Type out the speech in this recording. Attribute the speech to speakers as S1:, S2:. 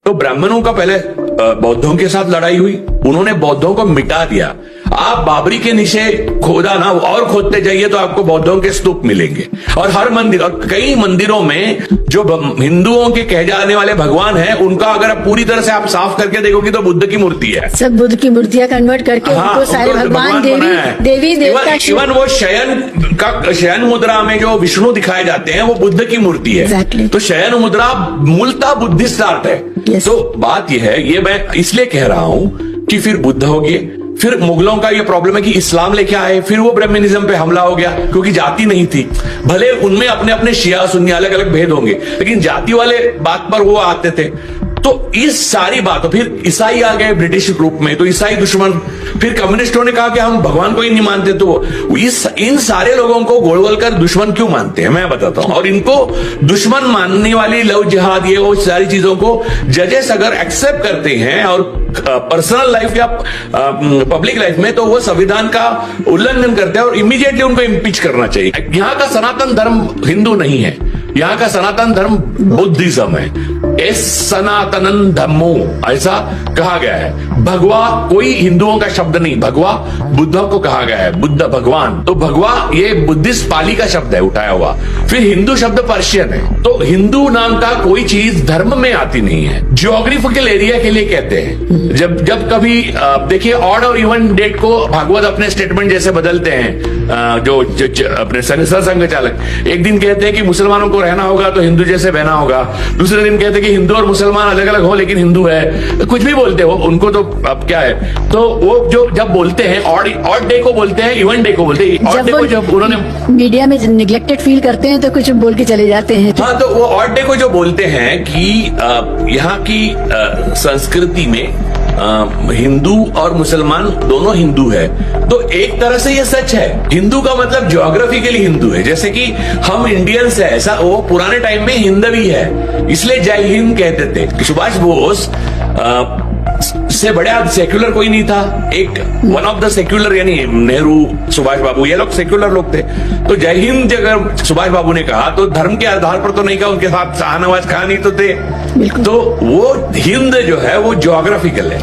S1: तो ब्राह्मणों का पहले बौद्धों के साथ लड़ाई हुई, उन्होंने बौद्धों को मिटा दिया। आप बाबरी के नीचे खोदा ना और खोदते जाइए तो आपको बौद्धों के स्तूप मिलेंगे। और हर मंदिर और कई मंदिरों में जो हिंदुओं के कहे जाने वाले भगवान हैं, उनका अगर आप पूरी तरह से आप साफ करके देखोगे तो बुद्ध की मूर्ति है।
S2: सब बुद्ध की मूर्तियां कन्वर्ट करके उनको सारे भगवान देवी देवता।
S1: इवन वो शयन मुद्रा में जो विष्णु दिखाए जाते हैं वो बुद्ध की मूर्ति है।
S2: Exactly.
S1: तो शयन मुद्रा मूलतः बुद्धिस्ट आर्ट है।
S2: Yes.
S1: तो बात यह है, ये मैं इसलिए कह रहा हूं कि फिर बुद्ध हो गए, फिर मुगलों का ये प्रॉब्लम है कि इस्लाम लेके आए, फिर वो ब्राह्मणिज्म पे हमला हो गया क्योंकि जाति नहीं थी। भले उनमें अपने अपने शिया सुन्नी अलग अलग भेद होंगे, लेकिन जाति वाले बात पर वो आते थे। तो इस सारी बातों, फिर ईसाई आ गए ब्रिटिश ग्रुप में, तो ईसाई दुश्मन, फिर कम्युनिस्टों ने कहा कि हम भगवान को ही नहीं मानते। तो इन सारे लोगों को गोलवलकर दुश्मन क्यों मानते हैं मैं बताता हूं। और इनको दुश्मन मानने वाली लव जिहाद, ये वो सारी चीजों को जजेस अगर एक्सेप्ट करते हैं और पर्सनल लाइफ या पब्लिक लाइफ में, तो वो संविधान का उल्लंघन करते हैं और इमीडिएटली उनको इम्पीच करना चाहिए। यहाँ का सनातन धर्म हिंदू नहीं है, यहाँ का सनातन धर्म बुद्धिज्म है। सनातनन धर्मो ऐसा कहा गया है। भगवा कोई हिंदुओं का शब्द नहीं, भगवा बुद्ध को कहा गया है, बुद्ध भगवान। तो भगवा ये बुद्धिस्ट पाली का शब्द है उठाया हुआ। फिर हिंदू शब्द पर्शियन है। तो हिंदू नाम का कोई चीज धर्म में आती नहीं है, ज्योग्राफिकल एरिया के लिए कहते हैं। जब कभी देखिए ऑड और इवन डेट को भागवत अपने स्टेटमेंट जैसे बदलते हैं, जो अपने संघ चालक एक दिन कहते हैं कि मुसलमानों को रहना होगा तो हिंदू जैसे बहना होगा, दूसरे दिन कहते हैं कि हिंदू और मुसलमान अलग अलग हो लेकिन हिंदू है, कुछ भी बोलते हो उनको तो अब क्या है। तो वो जो जब बोलते हैं ऑड डे को बोलते हैं, इवन डे को बोलते हैं। ऑड डे को जब उन्होंने
S2: मीडिया में निग्लेक्टेड फील करते हैं तो कुछ बोल के चले जाते हैं।
S1: हाँ, तो वो ऑड डे को जो बोलते हैं कि यहाँ की संस्कृति में हिंदू और मुसलमान दोनों हिंदू है। तो एक तरह से ये सच है, हिंदू का मतलब ज्योग्राफिकली हिंदू है। जैसे कि हम इंडियंस है, ऐसा वो पुराने टाइम में हिंदवी है, इसलिए जय हिंद कहते थे। सुभाष बोस से बड़ा सेक्युलर कोई नहीं था। एक वन ऑफ द सेक्युलर यानी नेहरू, सुभाष बाबू, ये लोग सेक्युलर लोग थे। तो जय हिंद अगर सुभाष बाबू ने कहा तो धर्म के आधार पर तो नहीं कहा, उनके साथ शाहनवाज खान ही तो थे। तो वो हिंद जो है वो ज्योग्राफिकल है।